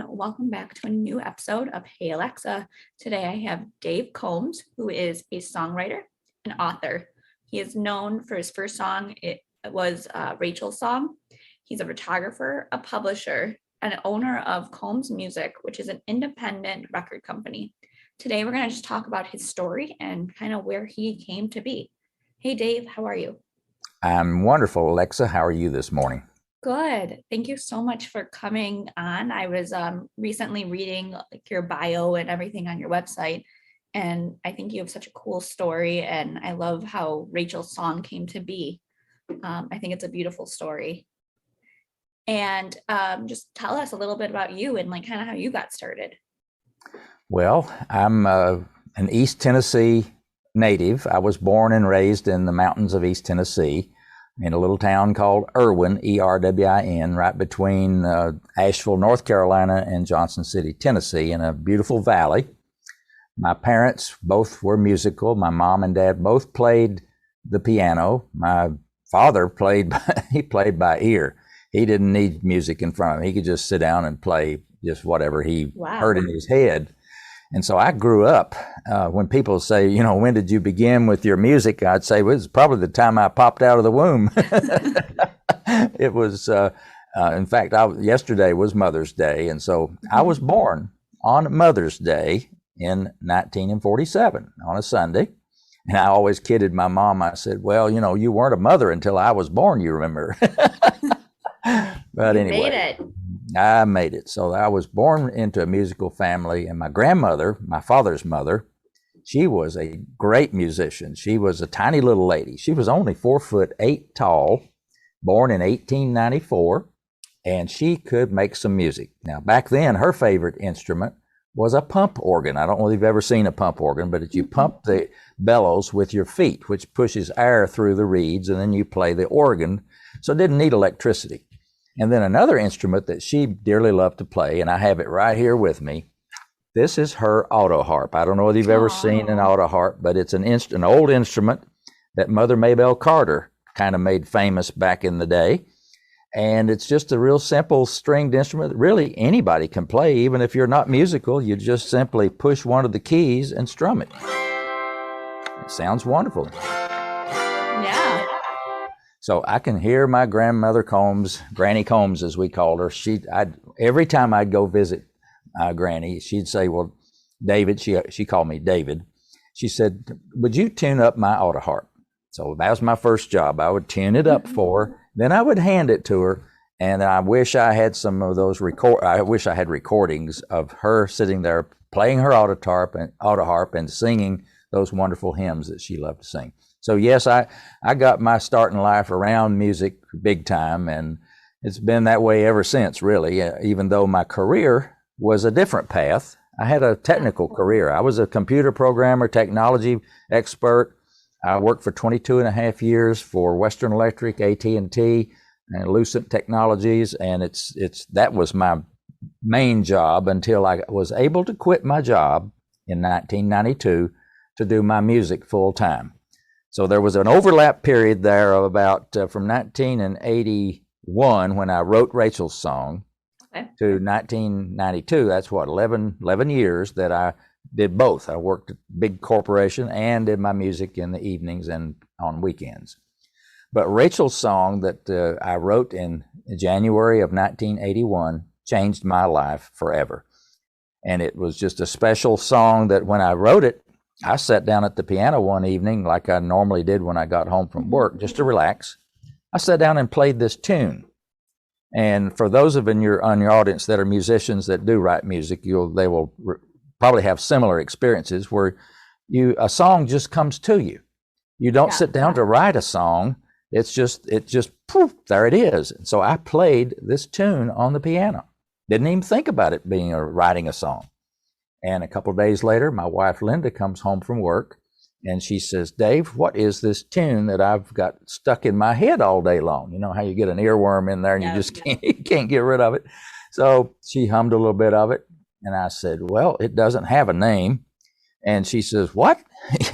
everyone. Welcome back to a new episode of Hey Alexa. Today I have Dave Combs, who is a songwriter and author. He is known for his first song. It was Rachel's Song. He's a photographer, a publisher, and owner of Combs Music, which is an independent record company. Today we're going to just talk about his story and kind of where he came to be. Hey Dave, how are you? I'm wonderful, Alexa. How are you this morning? Good. Thank you so much for coming on. I was recently reading your bio and everything on your website, and I think you have such a cool story, and I love how Rachel's Song came to be. I think it's a beautiful story. And just tell us a little bit about you and like kind of how you got started. Well, I'm an East Tennessee native. I was born and raised in the mountains of East Tennessee in a little town called Erwin, Erwin, right between Asheville, North Carolina, and Johnson City, Tennessee, in a beautiful valley. My parents both were musical. My mom and dad both played the piano. My father played by ear. He didn't need music in front of him. He could just sit down and play just whatever he heard in his head. And so I grew up, when people say, you know, when did you begin with your music? I'd say, well, it was probably the time I popped out of the womb. It was, in fact, yesterday was Mother's Day. And so I was born on Mother's Day in 1947 on a Sunday. And I always kidded my mom. I said, well, you know, you weren't a mother until I was born, you remember. But anyway. You made it. I made it. So I was born into a musical family, and my grandmother, my father's mother, she was a great musician. She was a tiny little lady. She was only 4'8" tall, born in 1894, and she could make some music. Now, back then, her favorite instrument was a pump organ. I don't know if you've ever seen a pump organ, but it's you pump the bellows with your feet, which pushes air through the reeds, and then you play the organ. So it didn't need electricity. And then another instrument that she dearly loved to play, and I have it right here with me. This is her auto harp. I don't know if you've ever seen an auto harp, but it's an old instrument that Mother Maybelle Carter kind of made famous back in the day. And it's just a real simple stringed instrument that really anybody can play. Even if you're not musical, you just simply push one of the keys and strum it. It sounds wonderful. Yeah. So I can hear my grandmother Combs, Granny Combs as we called her. Every time I'd go visit Granny, she'd say, well, David, she called me David. She said, would you tune up my auto harp? So that was my first job. I would tune it up for her. Then I would hand it to her. And I wish I had some of those I wish I had recordings of her sitting there playing her auto harp and singing those wonderful hymns that she loved to sing. So yes, I got my start in life around music big time, and it's been that way ever since, really, even though my career was a different path. I had a technical career. I was a computer programmer, technology expert. I worked for 22 and a half years for Western Electric, AT&T, and Lucent Technologies, and that was my main job until I was able to quit my job in 1992 to do my music full time. So there was an overlap period there of about from 1981 when I wrote Rachel's Song to 1992. That's what, 11 years that I did both. I worked at a big corporation and did my music in the evenings and on weekends. But Rachel's Song that I wrote in January of 1981 changed my life forever. And it was just a special song that when I wrote it, I sat down at the piano one evening like I normally did when I got home from work, just to relax. I sat down and played this tune. And for those of on your audience that are musicians that do write music, they will probably have similar experiences where a song just comes to you. You don't sit down to write a song. It just poof, there it is. And so I played this tune on the piano. Didn't even think about it being writing a song. And a couple of days later, my wife, Linda, comes home from work, and she says, Dave, what is this tune that I've got stuck in my head all day long? You know how you get an earworm in there and you just can't get rid of it. So she hummed a little bit of it, and I said, well, it doesn't have a name. And she says, what?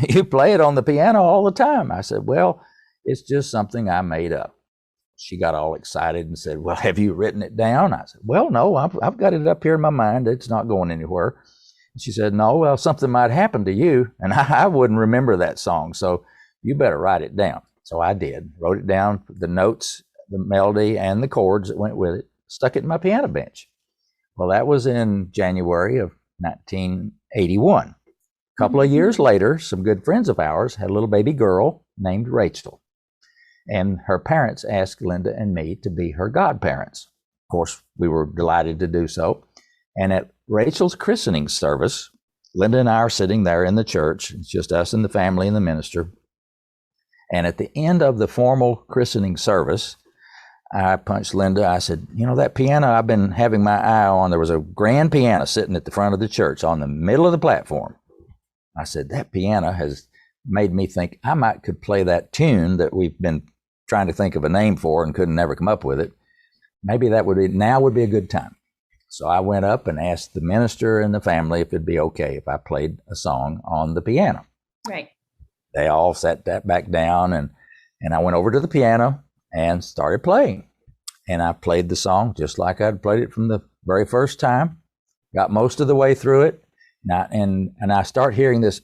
You play it on the piano all the time. I said, well, it's just something I made up. she got all excited and said, well, have you written it down? I said, well, no, I've got it up here in my mind. It's not going anywhere. And she said, no, well, something might happen to you, and I wouldn't remember that song, so you better write it down. So I did, wrote it down, the notes, the melody, and the chords that went with it, stuck it in my piano bench. Well, that was in January of 1981. A couple of years later, some good friends of ours had a little baby girl named Rachel. And her parents asked Linda and me to be her godparents. Of course, we were delighted to do so. And at Rachel's christening service, Linda and I are sitting there in the church. It's just us and the family and the minister. And at the end of the formal christening service, I punched Linda. I said, you know, that piano I've been having my eye on, there was a grand piano sitting at the front of the church on the middle of the platform. I said, that piano has made me think I could play that tune that we've been trying to think of a name for and couldn't never come up with it. Maybe now would be a good time. So I went up and asked the minister and the family if it'd be okay if I played a song on the piano. Right. They all sat that back down, and I went over to the piano and started playing. And I played the song just like I'd played it from the very first time. Got most of the way through it. And I start hearing this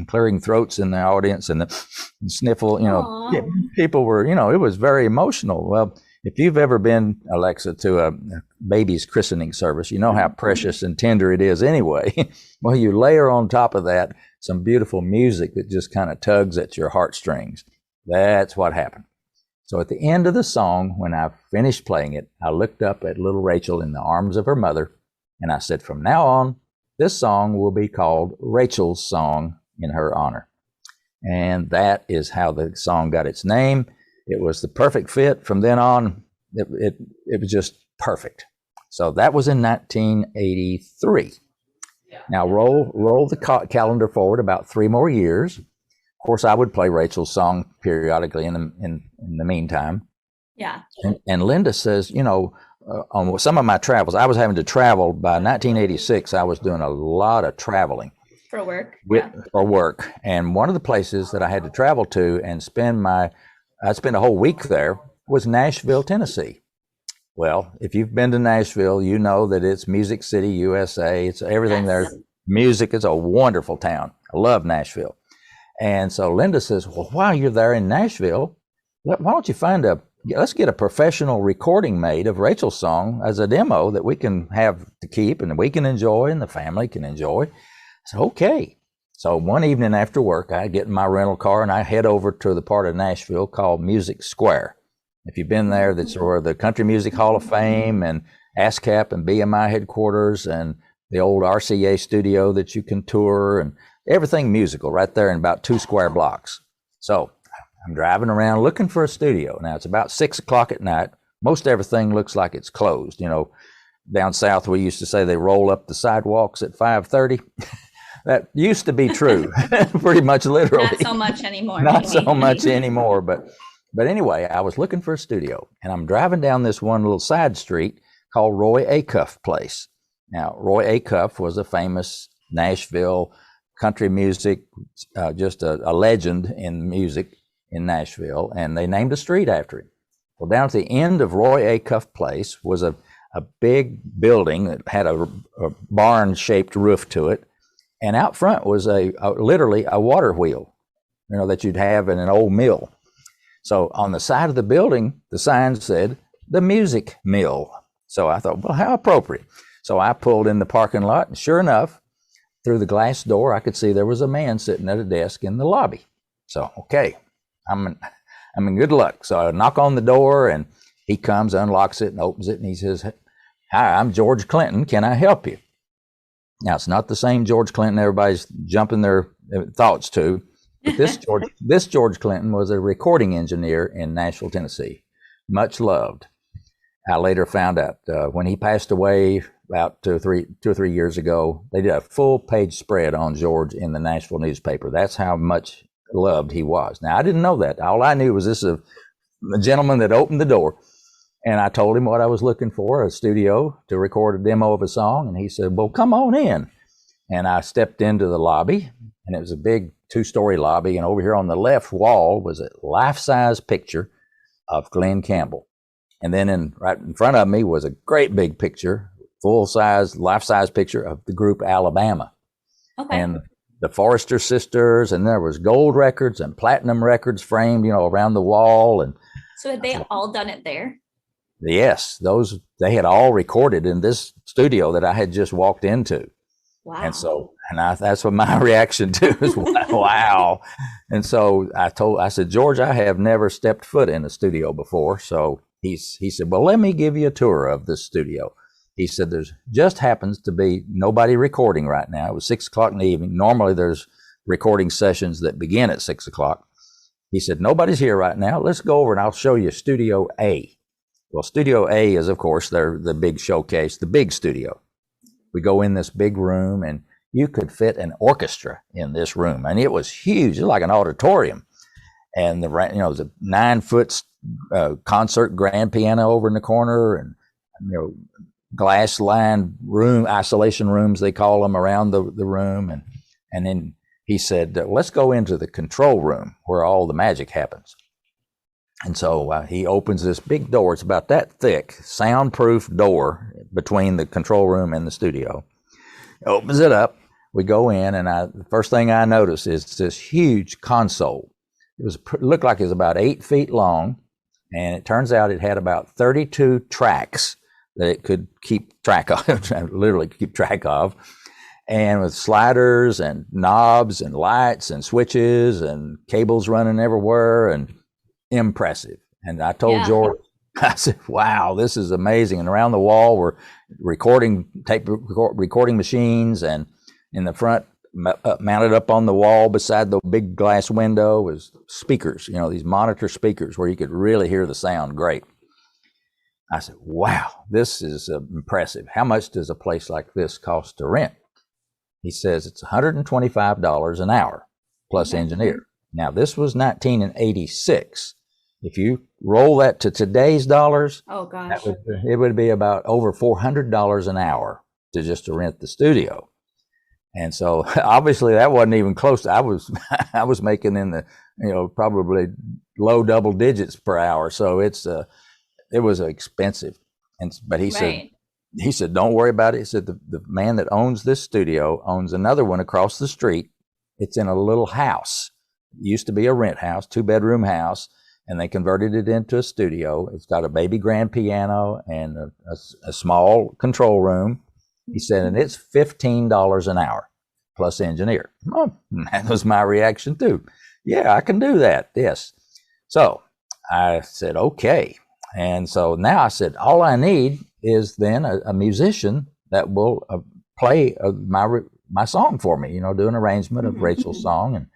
clearing throats in the audience and the sniffle, you know. Aww. People were, you know, it was very emotional. Well, if you've ever been, Alexa, to a baby's christening service, you know how precious and tender it is anyway. Well, you layer on top of that some beautiful music that just kind of tugs at your heartstrings. That's what happened. So at the end of the song, when I finished playing it, I looked up at little Rachel in the arms of her mother, and I said, from now on, this song will be called Rachel's Song in her honor. And that is how the song got its name. It was the perfect fit. From then on, it was just perfect. So that was in 1983. Yeah. Now roll the calendar forward about 3 more years. Of course, I would play Rachel's song periodically in the meantime. Yeah. And Linda says, you know, on some of my travels, I was having to travel. By 1986, I was doing a lot of traveling. For work? For work. And one of the places that I had to travel to and spend a whole week there was Nashville, Tennessee. Well, if you've been to Nashville, you know that it's Music City, USA. It's everything there. Music is a wonderful town. I love Nashville. And so Linda says, well, while you're there in Nashville, why don't you let's get a professional recording made of Rachel's song as a demo that we can have to keep and we can enjoy and the family can enjoy. I said, okay. So one evening after work, I get in my rental car and I head over to the part of Nashville called Music Square. If you've been there, that's where the Country Music Hall of Fame and ASCAP and BMI headquarters and the old RCA studio that you can tour and everything musical right there in about 2 square blocks. So I'm driving around looking for a studio. Now it's about 6 o'clock at night. Most everything looks like it's closed. You know, down south we used to say they roll up the sidewalks at 5:30. That used to be true, pretty much literally. Not so much anymore. Not so much anymore. But anyway, I was looking for a studio, and I'm driving down this one little side street called Roy Acuff Place. Now, Roy Acuff was a famous Nashville country music, just a legend in music in Nashville, and they named a street after him. Well, down at the end of Roy Acuff Place was a big building that had a barn-shaped roof to it, and out front was literally a water wheel, you know, that you'd have in an old mill. So on the side of the building, the sign said, the Music Mill. So I thought, well, how appropriate. So I pulled in the parking lot, and sure enough, through the glass door, I could see there was a man sitting at a desk in the lobby. So, okay, I'm in good luck. So I knock on the door, and he comes, unlocks it, and opens it, and he says, hi, I'm George Clinton. Can I help you? Now, it's not the same George Clinton everybody's jumping their thoughts to. But this George Clinton was a recording engineer in Nashville, Tennessee, much loved. I later found out when he passed away about 2 or 3 years ago, they did a full page spread on George in the Nashville newspaper. That's how much loved he was. Now, I didn't know that. All I knew was this is a gentleman that opened the door, and I told him what I was looking for, a studio to record a demo of a song, and he said, well, come on in. And I stepped into the lobby, and it was a big 2-story lobby, and over here on the left wall was a life-size picture of Glenn Campbell. And then right in front of me was a great big picture, full-size, life-size picture of the group Alabama. Okay. And the Forrester sisters, and there was gold records and platinum records framed, around the wall. And so had they all done it there? Yes, they had all recorded in this studio that I had just walked into. Wow. And so, that's what my reaction to is, wow. And so I said, George, I have never stepped foot in a studio before. So he said, well, let me give you a tour of this studio. He said, there's just happens to be nobody recording right now. It was 6:00 in the evening. Normally there's recording sessions that begin at 6:00. He said, nobody's here right now. Let's go over and I'll show you Studio A. Well, Studio A is, of course, the big showcase, the big studio. We go in this big room, and you could fit an orchestra in this room. And it was huge. It was like an auditorium. And it was a 9-foot concert grand piano over in the corner, and glass-lined room, isolation rooms, they call them, around the room. And then he said, let's go into the control room where all the magic happens. And so he opens this big door. It's about that thick, soundproof door between the control room and the studio. He opens it up. We go in, and the first thing I notice is this huge console. It looked like it was about 8 feet long, and it turns out it had about 32 tracks that it could keep track of, literally keep track of, and with sliders and knobs and lights and switches and cables running everywhere, and impressive. And I told George, I said, wow, this is amazing. And around the wall were tape recording machines, and in the front, mounted up on the wall beside the big glass window, was speakers, these monitor speakers where you could really hear the sound great. I said, wow, this is impressive. How much does a place like this cost to rent? He says it's $125 an hour plus engineer. Now, this was 1986. If you roll that to today's dollars, oh gosh, it would be about over $400 an hour to rent the studio. And so obviously that wasn't even close. I was making in the probably low double digits per hour. So it was expensive. But he said, don't worry about it. He said, the man that owns this studio owns another one across the street. It's in a little house. It used to be a rent house, 2-bedroom house, and they converted it into a studio. It's got a baby grand piano and a small control room. He said, and it's $15 an hour plus engineer. Oh, that was my reaction too. Yeah, I can do that. Yes. So I said, okay. And so now I said, all I need is then a musician that will play my song for me, do an arrangement of Rachel's song. And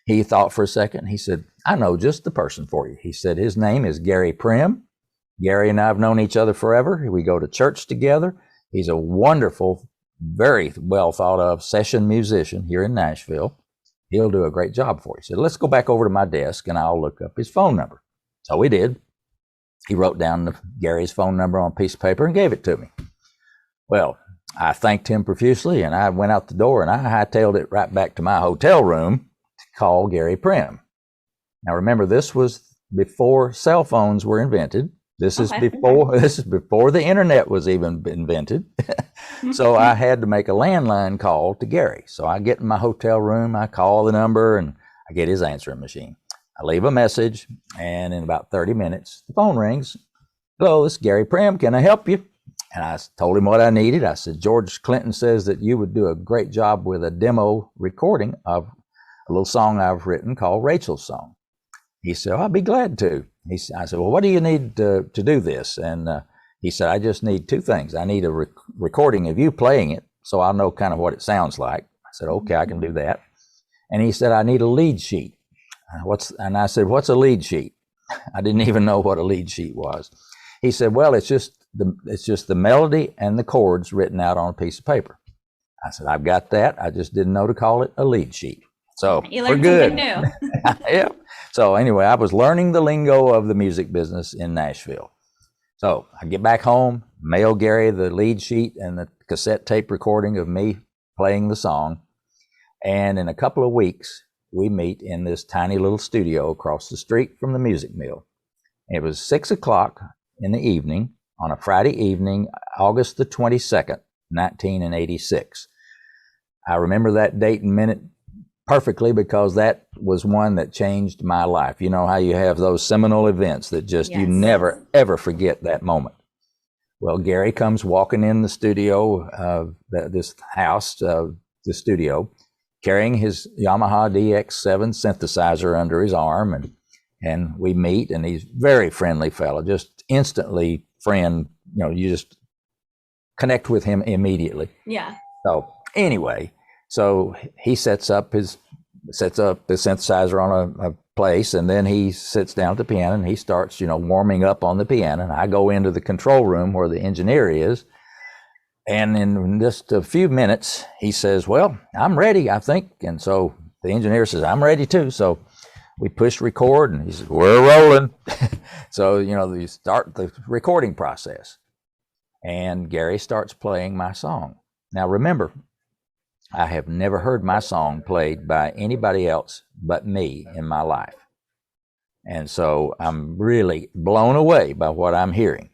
he thought for a second. He said, I know just the person for you. He said, his name is Gary Prim. Gary and I have known each other forever. We go to church together. He's a wonderful, very well thought of session musician here in Nashville. He'll do a great job for you. He said, let's go back over to my desk and I'll look up his phone number. So we did. He wrote down Gary's phone number on a piece of paper and gave it to me. Well, I thanked him profusely, and I went out the door, and I hightailed it right back to my hotel room to call Gary Prim. Now, remember, this was before cell phones were invented. This is before the internet was even invented. So I had to make a landline call to Gary. So I get in my hotel room, I call the number, and I get his answering machine. I leave a message, and in about 30 minutes, the phone rings. Hello, this is Gary Prim. Can I help you? And I told him what I needed. I said, George Clinton says that you would do a great job with a demo recording of a little song I've written called Rachel's Song. He said, I'll be glad to. I said, well, what do you need to do this? And he said, I just need 2 things. I need a recording of you playing it so I'll know kind of what it sounds like. I said, okay, I can do that. And he said, I need a lead sheet. And I said, what's a lead sheet? I didn't even know what a lead sheet was. He said, well, it's just the melody and the chords written out on a piece of paper. I said, I've got that. I just didn't know to call it a lead sheet. So we're good. Something new. Yeah. So anyway, I was learning the lingo of the music business in Nashville. So I get back home, mail Gary the lead sheet and the cassette tape recording of me playing the song. And in a couple of weeks, we meet in this tiny little studio across the street from the music mill. It was 6 o'clock in the evening on a Friday evening, August the 22nd, 1986. I remember that date and minute perfectly because that was one that changed my life. You know how you have those seminal events that just you never, ever forget that moment. Well, Gary comes walking in the studio, this house, the studio, carrying his Yamaha DX7 synthesizer under his arm, and we meet, and he's a very friendly fellow, just instantly friend. You know, you just connect with him immediately. Yeah. So anyway, so he sets up the synthesizer on a place, and then he sits down at the piano and he starts, warming up on the piano. And I go into the control room where the engineer is. And in just a few minutes, he says, "Well, I'm ready, I think." And so the engineer says, "I'm ready too." So we push record, and he says, "We're rolling." So, you start the recording process. And Gary starts playing my song. Now, remember, I have never heard my song played by anybody else but me in my life. And so I'm really blown away by what I'm hearing.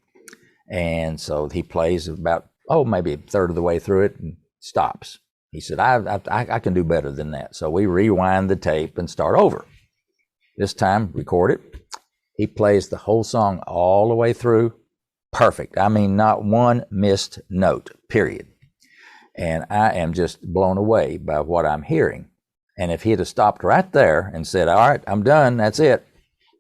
And so he plays about, maybe a third of the way through it and stops. He said, I can do better than that. So we rewind the tape and start over. This time, record it. He plays the whole song all the way through. Perfect. I mean, not one missed note, period. And I am just blown away by what I'm hearing. And if he'd have stopped right there and said, "All right, I'm done, that's it,"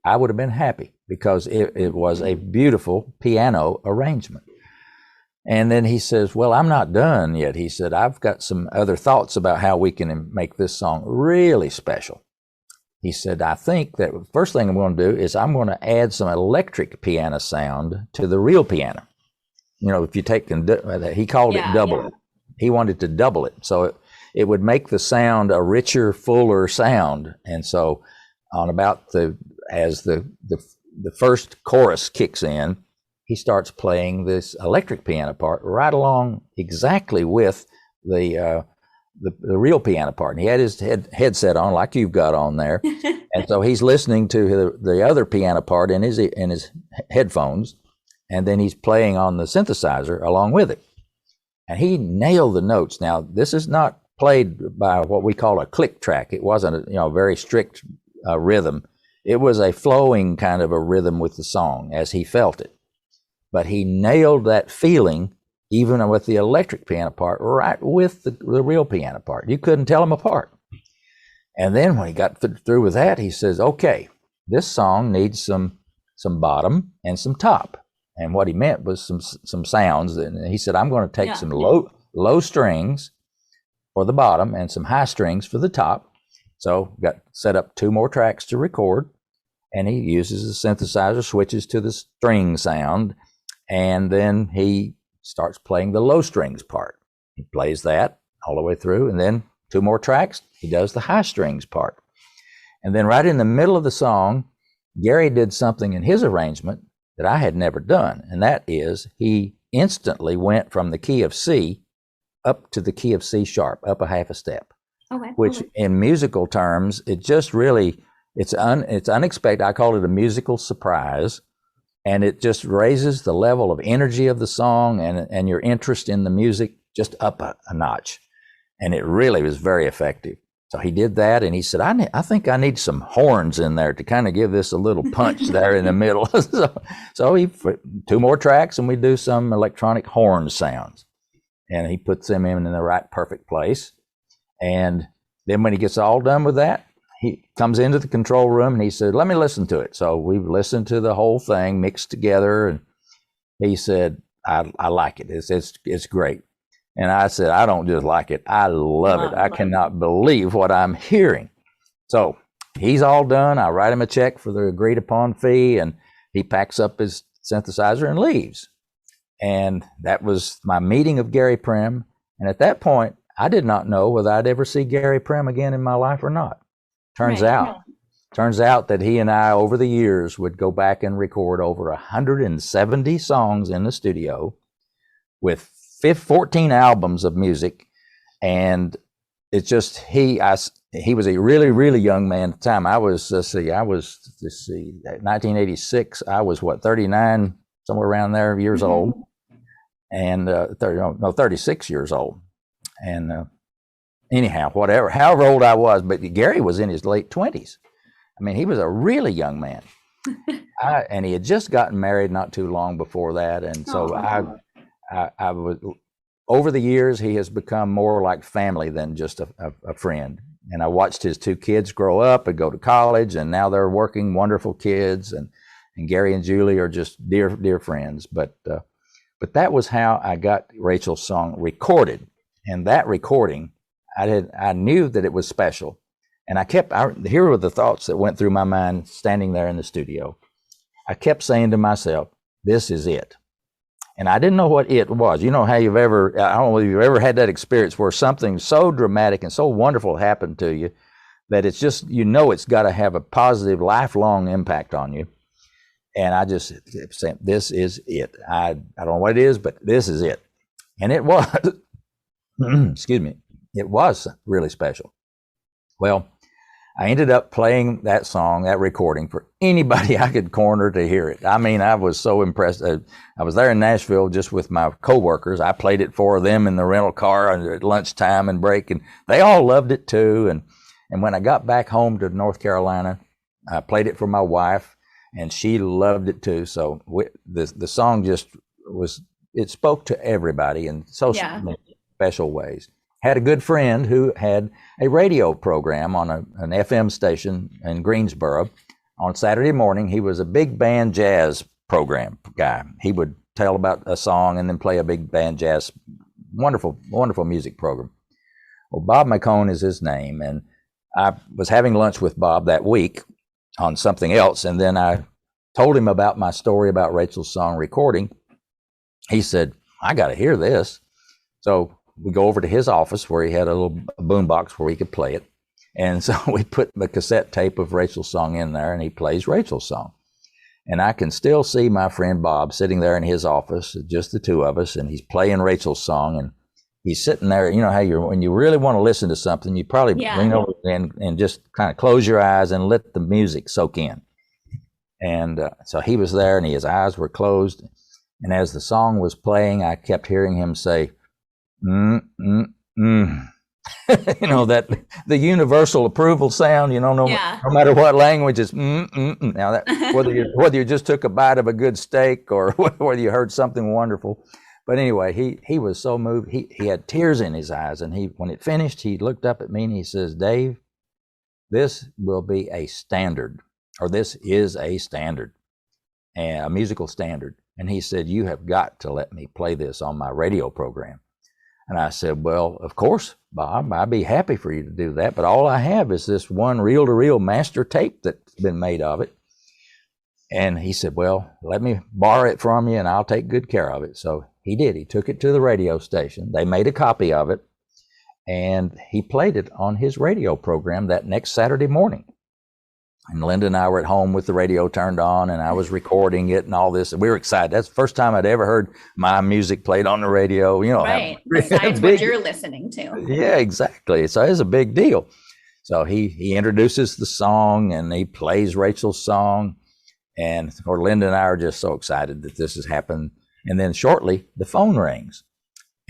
I would have been happy because it was a beautiful piano arrangement. And then he says, "Well, I'm not done yet." He said, "I've got some other thoughts about how we can make this song really special." He said, "I think that the first thing I'm going to do is I'm going to add some electric piano sound to the real piano. If you take, he called it double it. He wanted to double it. So it would make the sound a richer, fuller sound. And so on about as the first chorus kicks in, he starts playing this electric piano part right along exactly with the real piano part. And he had his headset on like you've got on there. And so he's listening to the other piano part in his headphones. And then he's playing on the synthesizer along with it. And he nailed the notes. Now, this is not played by what we call a click track. It wasn't a very strict rhythm. It was a flowing kind of a rhythm with the song as he felt it. But he nailed that feeling even with the electric piano part right with the real piano part. You couldn't tell them apart. And then when he got through with that, he says, "Okay, this song needs some bottom and some top." And what he meant was some sounds. And he said, "I'm going to take some low strings for the bottom and some high strings for the top." So got set up 2 more tracks to record. And he uses the synthesizer, switches to the string sound. And then he starts playing the low strings part. He plays that all the way through. And then 2 more tracks, he does the high strings part. And then right in the middle of the song, Gary did something in his arrangement that I had never done. And that is he instantly went from the key of C up to the key of C sharp, up a half a step. Okay. Which in musical terms, it just really, it's unexpected. I call it a musical surprise. And it just raises the level of energy of the song and your interest in the music just up a notch. And it really was very effective. So he did that, and he said, I think I need some horns in there to kind of give this a little punch there in the middle. So he 2 more tracks, and we do some electronic horn sounds. And he puts them in the right perfect place. And then when he gets all done with that, he comes into the control room, and he said, "Let me listen to it." So we've listened to the whole thing mixed together, and he said, I like it. It's great. And I said, "I don't just like it. I love it. I cannot believe what I'm hearing." So he's all done. I write him a check for the agreed upon fee, and he packs up his synthesizer and leaves. And that was my meeting of Gary Prim. And at that point, I did not know whether I'd ever see Gary Prim again in my life or not. Turns out that he and I, over the years, would go back and record over 170 songs in the studio with 14 albums of music. And it's just, he he was a really, really young man at the time. I was, 1986. I was 39, somewhere around there, years old, and 36 years old. And anyhow, however old I was, but Gary was in his late 20s. I mean, he was a really young man. And he had just gotten married not too long before that. And so I was, over the years, he has become more like family than just a friend. And I watched his 2 kids grow up and go to college, and now they're working, wonderful kids. And Gary and Julie are just dear friends. But that was how I got Rachel's song recorded. And that recording, I knew that it was special. And here were the thoughts that went through my mind standing there in the studio. I kept saying to myself, this is it. And I didn't know what it was. You know how I don't know whether you've ever had that experience where something so dramatic and so wonderful happened to you that it's just, it's got to have a positive, lifelong impact on you. And I just kept saying, this is it. I don't know what it is, but this is it. And it was, excuse me, it was really special. Well, I ended up playing that song, that recording, for anybody I could corner to hear it. I mean, I was so impressed. I was there in Nashville just with my coworkers. I played it for them in the rental car at lunchtime and break, and they all loved it too. And when I got back home to North Carolina, I played it for my wife, and she loved it too. So the song just it spoke to everybody in so many special ways. Had a good friend who had a radio program on an FM station in Greensboro on Saturday morning. He was a big band jazz program guy. He would tell about a song and then play a big band jazz, wonderful, wonderful music program. Well, Bob McCone is his name. And I was having lunch with Bob that week on something else. And then I told him about my story about Rachel's song recording. He said, I got to hear this. So we go over to his office where he had a little boombox where he could play it. And so we put the cassette tape of Rachel's song in there, and he plays Rachel's song. And I can still see my friend Bob sitting there in his office, just the 2 of us, and he's playing Rachel's song. And he's sitting there, you know how when you really want to listen to something, you probably lean over and just kind of close your eyes and let the music soak in. And so he was there, and his eyes were closed. And as the song was playing, I kept hearing him say, that the universal approval sound, no matter what language, it's Now that whether you just took a bite of a good steak or whether you heard something wonderful, but anyway, he was so moved. He had tears in his eyes, and when it finished, he looked up at me and he says, Dave, this will be a standard, or this is a standard, a musical standard. And he said, you have got to let me play this on my radio program. And I said, well, of course, Bob, I'd be happy for you to do that. But all I have is this one reel-to-reel master tape that's been made of it. And he said, well, let me borrow it from you and I'll take good care of it. So he did. He took it to the radio station. They made a copy of it. And he played it on his radio program that next Saturday morning. And Linda and I were at home with the radio turned on, and I was recording it and all this. And we were excited. That's the first time I'd ever heard my music played on the radio. Right. Besides what you're listening to. Yeah, exactly. So it's a big deal. So he introduces the song, and he plays Rachel's song. And Linda and I are just so excited that this has happened. And then shortly, the phone rings.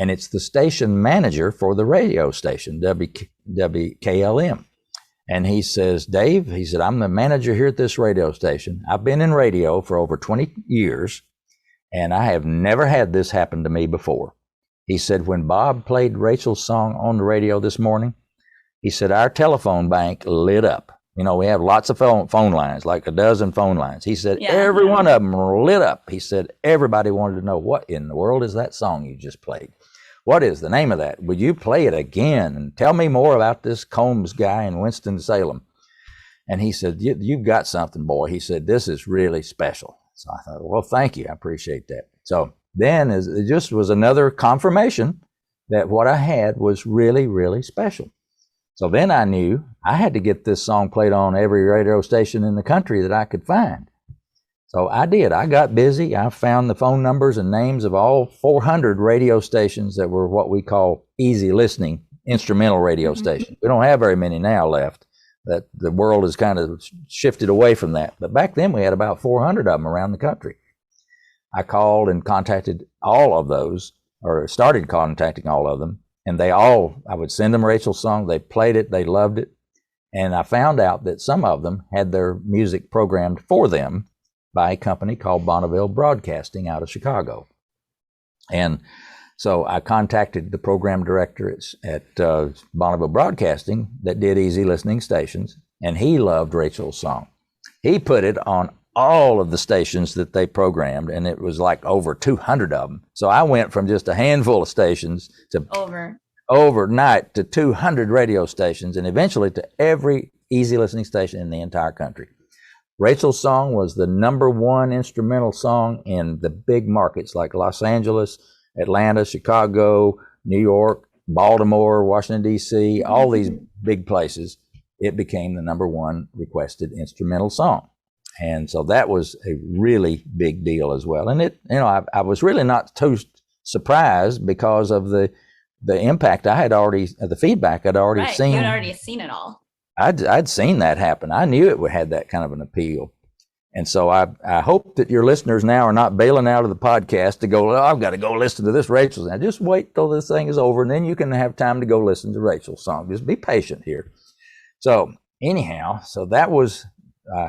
And it's the station manager for the radio station, WKLM. And he says, Dave, he said, I'm the manager here at this radio station. I've been in radio for over 20 years, and I have never had this happen to me before. He said, when Bob played Rachel's song on the radio this morning, he said, our telephone bank lit up. We have lots of phone lines, like a dozen phone lines. He said, every one of them lit up. He said, everybody wanted to know, what in the world is that song you just played? What is the name of that? Would you play it again and tell me more about this Combs guy in Winston-Salem? And he said, you've got something, boy. He said, this is really special. So I thought, well, thank you. I appreciate that. So then it just was another confirmation that what I had was really, really special. So then I knew I had to get this song played on every radio station in the country that I could find. So I did. I got busy. I found the phone numbers and names of all 400 radio stations that were what we call easy listening instrumental radio Mhm. stations. We don't have very many now left. That the world has kind of shifted away from that. But back then we had about 400 of them around the country. I called and contacted all of those, or started contacting all of them, and I would send them Rachel's song. They played it, they loved it, and I found out that some of them had their music programmed for them by a company called Bonneville Broadcasting out of Chicago. And so I contacted the program director at Bonneville Broadcasting that did easy listening stations, and he loved Rachel's song. He put it on all of the stations that they programmed, and it was like over 200 of them. So I went from just a handful of stations to overnight to 200 radio stations, and eventually to every easy listening station in the entire country. Rachel's song was the #1 instrumental song in the big markets like Los Angeles, Atlanta, Chicago, New York, Baltimore, Washington, D.C., all these big places. It became the #1 requested instrumental song. And so that was a really big deal as well. And I was really not too surprised because of the impact I had already, the feedback I'd already seen. You had already seen it all. I'd seen that happen. I knew it had that kind of an appeal. And so I hope that your listeners now are not bailing out of the podcast to go, I've got to go listen to this Rachel's. Now just wait till this thing is over, and then you can have time to go listen to Rachel's song. Just be patient here. So anyhow, so that was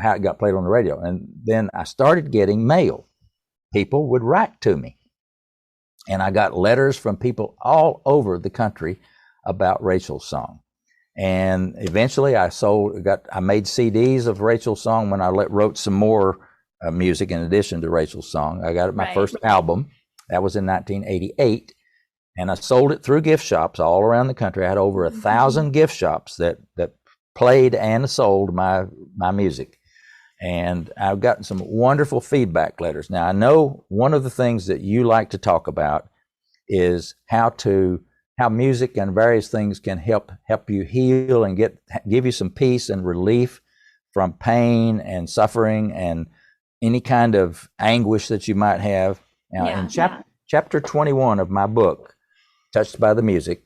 how it got played on the radio. And then I started getting mail. People would write to me. And I got letters from people all over the country about Rachel's song. And eventually I made CDs of Rachel's song when I wrote some more music in addition to Rachel's song. I got my first album. That was in 1988. And I sold it through gift shops all around the country. I had over 1,000 gift shops that played and sold my music. And I've gotten some wonderful feedback letters. Now, I know one of the things that you like to talk about is how music and various things can help you heal and give you some peace and relief from pain and suffering and any kind of anguish that you might have. Now, in chapter 21 of my book, Touched by the Music,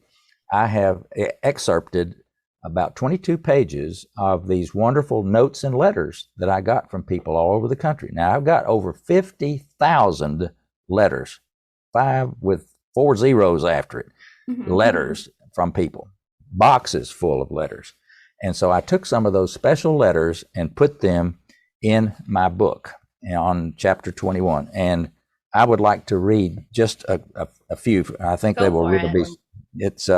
I have excerpted about 22 pages of these wonderful notes and letters that I got from people all over the country. Now, I've got over 50,000 letters, 5 with 4 zeros after it, letters from people, boxes full of letters. And so I took some of those special letters and put them in my book on chapter 21. And I would like to read just a few. I think they will really be. It's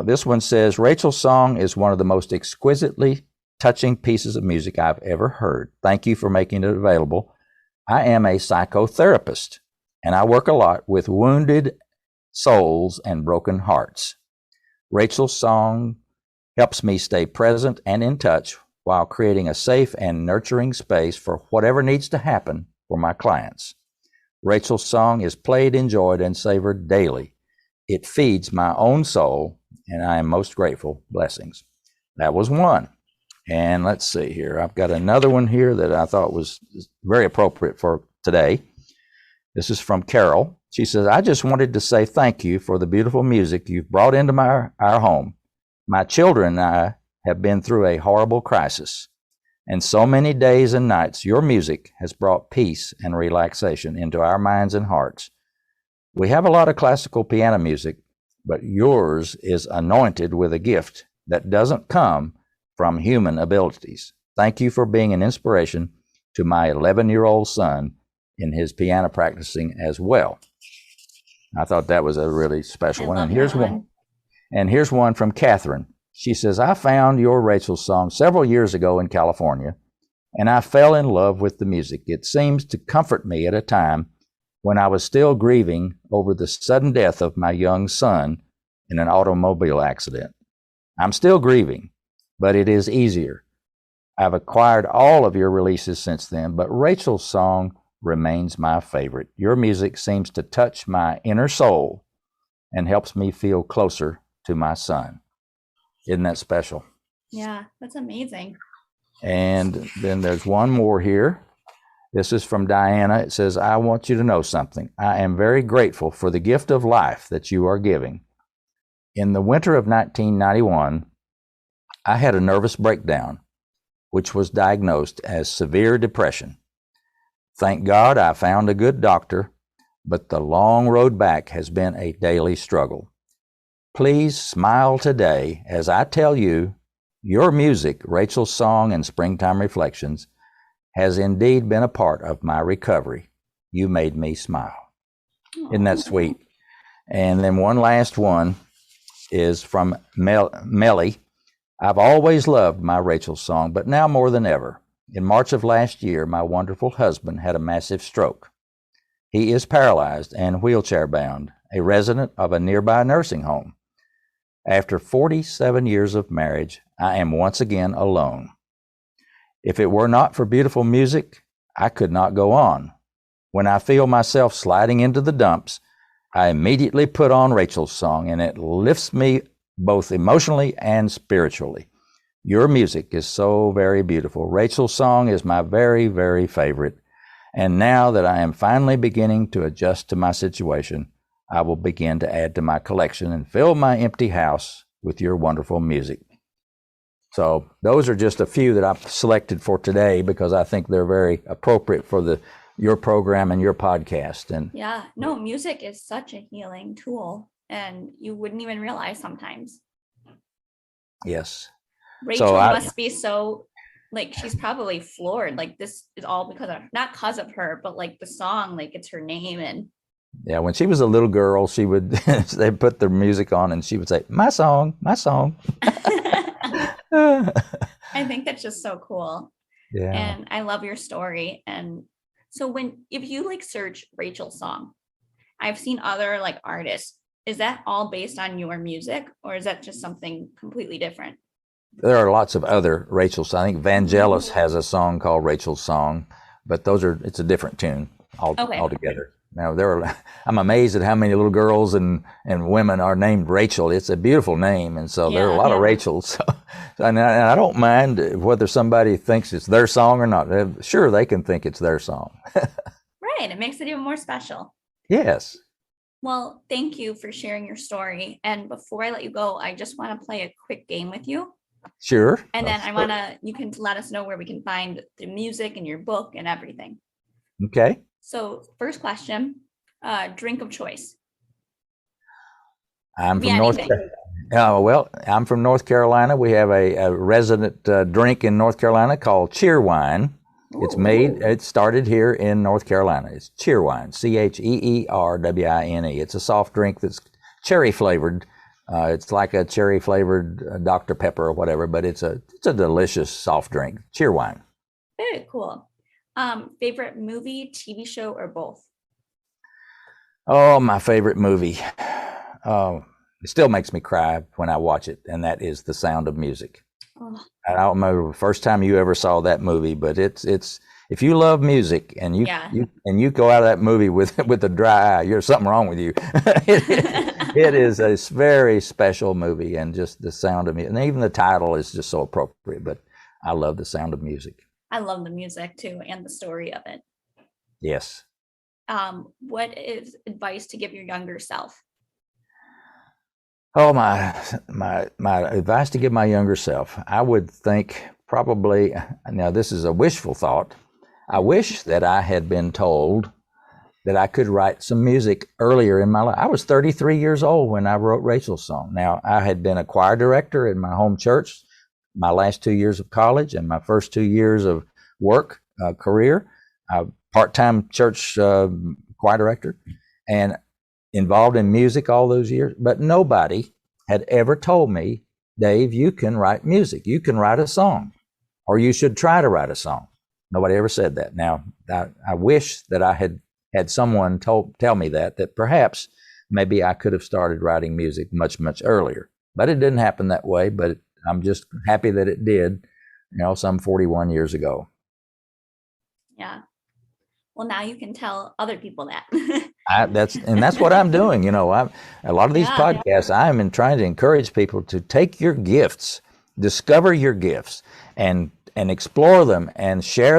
this one says, Rachel's song is one of the most exquisitely touching pieces of music I've ever heard. Thank you for making it available. I am a psychotherapist, and I work a lot with wounded souls and broken hearts. Rachel's song helps me stay present and in touch while creating a safe and nurturing space for whatever needs to happen for my clients. Rachel's song is played, enjoyed, and savored daily. It feeds my own soul, and I am most grateful. Blessings. That was one. And let's see here. I've got another one here that I thought was very appropriate for today. This is from Carol. She says, I just wanted to say thank you for the beautiful music you've brought into our home. My children and I have been through a horrible crisis, and so many days and nights your music has brought peace and relaxation into our minds and hearts. We have a lot of classical piano music, but yours is anointed with a gift that doesn't come from human abilities. Thank you for being an inspiration to my 11-year-old son in his piano practicing as well. I thought that was a really special one. And here's one. And here's one from Catherine. She says, I found your Rachel's song several years ago in California, and I fell in love with the music. It seems to comfort me at a time when I was still grieving over the sudden death of my young son in an automobile accident. I'm still grieving, but it is easier. I've acquired all of your releases since then, but Rachel's song remains my favorite. Your music seems to touch my inner soul and helps me feel closer to my son. Isn't that special? Yeah, that's amazing. And then there's one more here. This is from Diana. It says, I want you to know something. I am very grateful for the gift of life that you are giving. In the winter of 1991, I had a nervous breakdown, which was diagnosed as severe depression. Thank God I found a good doctor, but the long road back has been a daily struggle. Please smile today as I tell you, your music, Rachel's song and Springtime Reflections, has indeed been a part of my recovery. You made me smile. Isn't that sweet? And then one last one is from Melly. I've always loved my Rachel song, but now more than ever. In March of last year, my wonderful husband had a massive stroke. He is paralyzed and wheelchair bound, a resident of a nearby nursing home. After 47 years of marriage, I am once again alone. If it were not for beautiful music, I could not go on. When I feel myself sliding into the dumps, I immediately put on Rachel's song, and it lifts me both emotionally and spiritually. Your music is so very beautiful. Rachel's song is my very, very favorite. And now that I am finally beginning to adjust to my situation, I will begin to add to my collection and fill my empty house with your wonderful music. So those are just a few that I've selected for today because I think they're very appropriate for your program and your podcast. And yeah, no, music is such a healing tool, and you wouldn't even realize sometimes. Yes. Rachel must be so, like, she's probably floored. Like, this is all because of, not because of her, but like the song, like it's her name. And yeah, when she was a little girl, she would, they put the music on and she would say, my song, my song. I think that's just so cool. Yeah. And I love your story. And so if you like search Rachel's song, I've seen other like artists, is that all based on your music or is that just something completely different? There are lots of other Rachel's. I think Vangelis has a song called Rachel's Song, but it's a different tune altogether. Now I'm amazed at how many little girls and women are named Rachel. It's a beautiful name, and so there are a lot of Rachels. So, and I don't mind whether somebody thinks it's their song or not. Sure, they can think it's their song. Right, it makes it even more special. Yes. Well, thank you for sharing your story. And before I let you go, I just want to play a quick game with you. Sure. And then you can let us know where we can find the music and your book and everything. Okay. So first question, drink of choice. I'm from North Carolina. We have a resident drink in North Carolina called Cheerwine. It started here in North Carolina. It's Cheerwine, Cheerwine. It's a soft drink that's cherry flavored. It's like a cherry flavored Dr. Pepper or whatever, but it's a delicious soft drink. Cheerwine. Very cool. Favorite movie, TV show, or both? Oh, my favorite movie. It still makes me cry when I watch it, and that is The Sound of Music. Oh. I don't remember the first time you ever saw that movie, but it's if you love music and you go out of that movie with a dry eye, there's something wrong with you. It is a very special movie, and just the sound of music, and even the title is just so appropriate. But I love The Sound of Music. I love the music too, and the story of it. Yes. What is advice to give your younger self? Oh, my advice to give my younger self, I would think probably, now this is a wishful thought, I wish that I had been told that I could write some music earlier in my life. I was 33 years old when I wrote Rachel's song. Now, I had been a choir director in my home church my last 2 years of college and my first 2 years of work career, part-time church choir director, and involved in music all those years. But nobody had ever told me, Dave, you can write music. You can write a song, or you should try to write a song. Nobody ever said that. Now, I wish that I had someone tell me that perhaps maybe I could have started writing music much, much earlier. But it didn't happen that way, but I'm just happy that it did, some 41 years ago. Yeah. Well, now you can tell other people that. That's what I'm doing. A lot of these podcasts, I'm trying to encourage people to take your gifts, discover your gifts, and explore them and share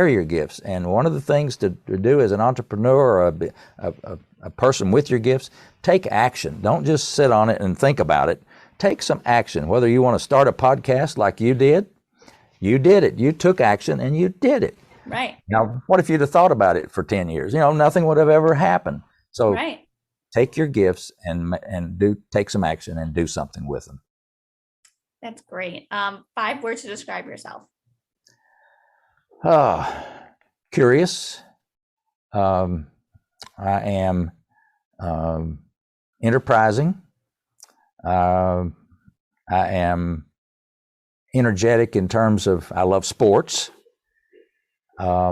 your gifts. And one of the things to do as an entrepreneur or a person with your gifts, take action. Don't just sit on it and think about it. Take some action. Whether you want to start a podcast like you did it. You took action and you did it. Right. Now, what if you'd have thought about it for 10 years? Nothing would have ever happened. So right. Take your gifts and take some action and do something with them. That's great. 5 words to describe yourself. Curious. I am enterprising. I am energetic in terms of I love sports. I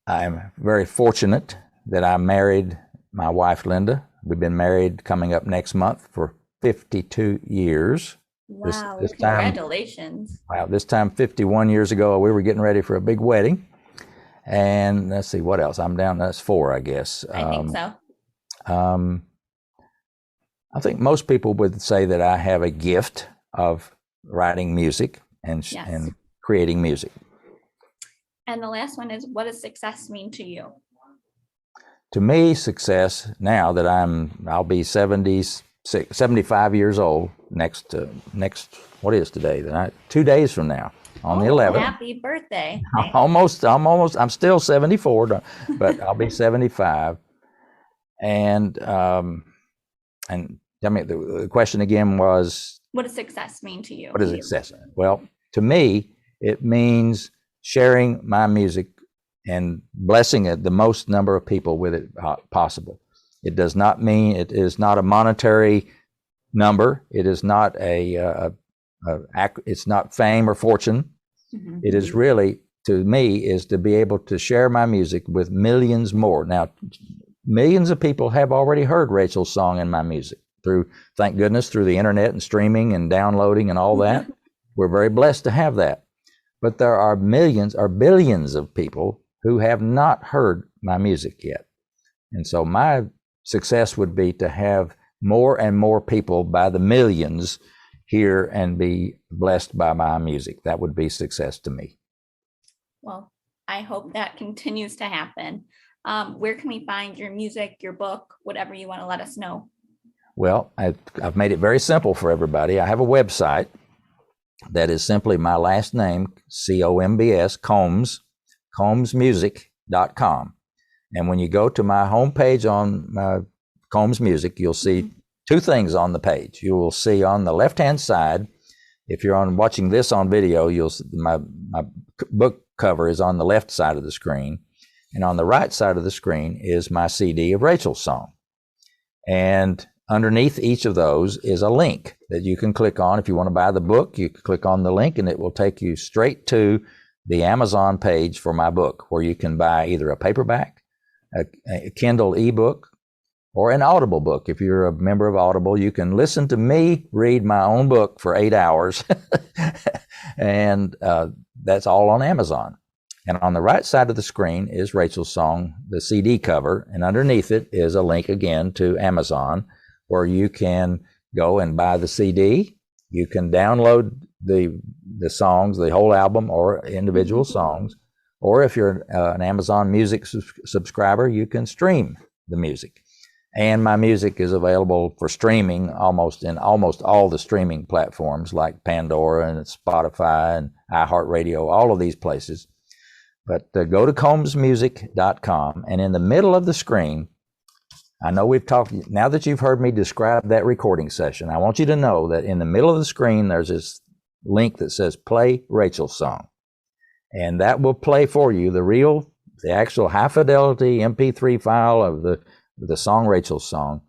am very fortunate that I married my wife, Linda. We've been married coming up next month for 52 years. Wow, this congratulations. This time 51 years ago, we were getting ready for a big wedding. And let's see, what else? I'm down, that's 4, I guess. I think so. I think most people would say that I have a gift of writing music and creating music. And the last one is, what does success mean to you? To me, success, now that I'll be 75 years old next, what is today? 2 days from now, on the 11th. Happy birthday. Almost, I'm still 74, but I'll be 75. And tell me, the question again was? What does success mean to you? What is success? Well, to me, it means sharing my music and blessing the most number of people with it possible. It does not mean, it is not a monetary number. It is not it's not fame or fortune. Mm-hmm. It is really, to me, is to be able to share my music with millions more. Now, millions of people have already heard Rachel's song and my music thank goodness, through the internet and streaming and downloading and all that. We're very blessed to have that. But there are millions or billions of people who have not heard my music yet. And so my success would be to have more and more people by the millions hear and be blessed by my music. That would be success to me. Well, I hope that continues to happen. Where can we find your music, your book, whatever you want to let us know? Well, I've made it very simple for everybody. I have a website that is simply my last name, COMBS, combsmusic.com. And when you go to my homepage on Combs Music, you'll see 2 things on the page. You will see on the left-hand side, if you're watching this on video, you'll see my book cover is on the left side of the screen. And on the right side of the screen is my CD of Rachel's song. And underneath each of those is a link that you can click on. If you want to buy the book, you can click on the link and it will take you straight to the Amazon page for my book, where you can buy either a paperback, a Kindle ebook, or an Audible book. If you're a member of Audible, you can listen to me read my own book for 8 hours. And that's all on Amazon. And on the right side of the screen is Rachel's song, the CD cover, and underneath it is a link again to Amazon, where you can go and buy the CD. You can download the songs, the whole album, or individual songs. Or if you're an Amazon Music subscriber, you can stream the music. And my music is available for streaming almost all the streaming platforms like Pandora and Spotify and iHeartRadio, all of these places. But go to combsmusic.com, and in the middle of the screen, I know we've talked, now that you've heard me describe that recording session, I want you to know that in the middle of the screen, there's this link that says play Rachel's song. And that will play for you the actual high fidelity MP3 file of the song Rachel's song.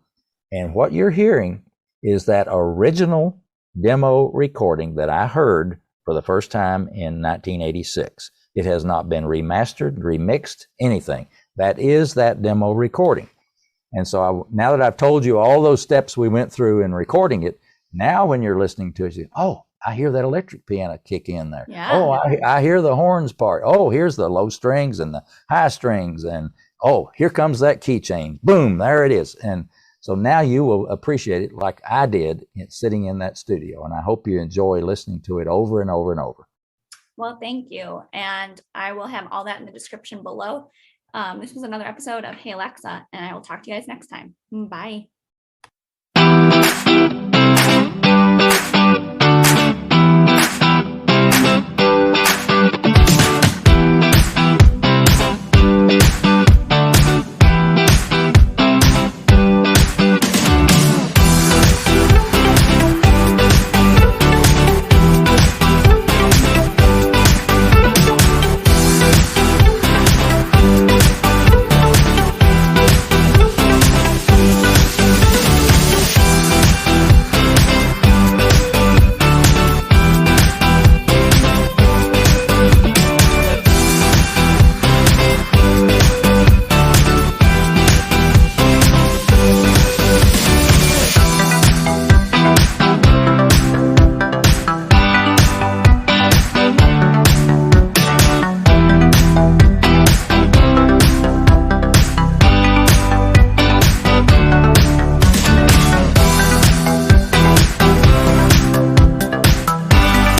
And what you're hearing is that original demo recording that I heard for the first time in 1986. It has not been remastered, remixed, anything. That is that demo recording. And so now that I've told you all those steps we went through in recording it, now when you're listening to it, you say, oh, I hear that electric piano kick in there. Yeah. Oh, I hear the horns part. Oh, here's the low strings and the high strings. And oh, here comes that key change. Boom, there it is. And so now you will appreciate it like I did sitting in that studio. And I hope you enjoy listening to it over and over and over. Well, thank you. And I will have all that in the description below. This was another episode of Hey Alexa, and I will talk to you guys next time. Bye.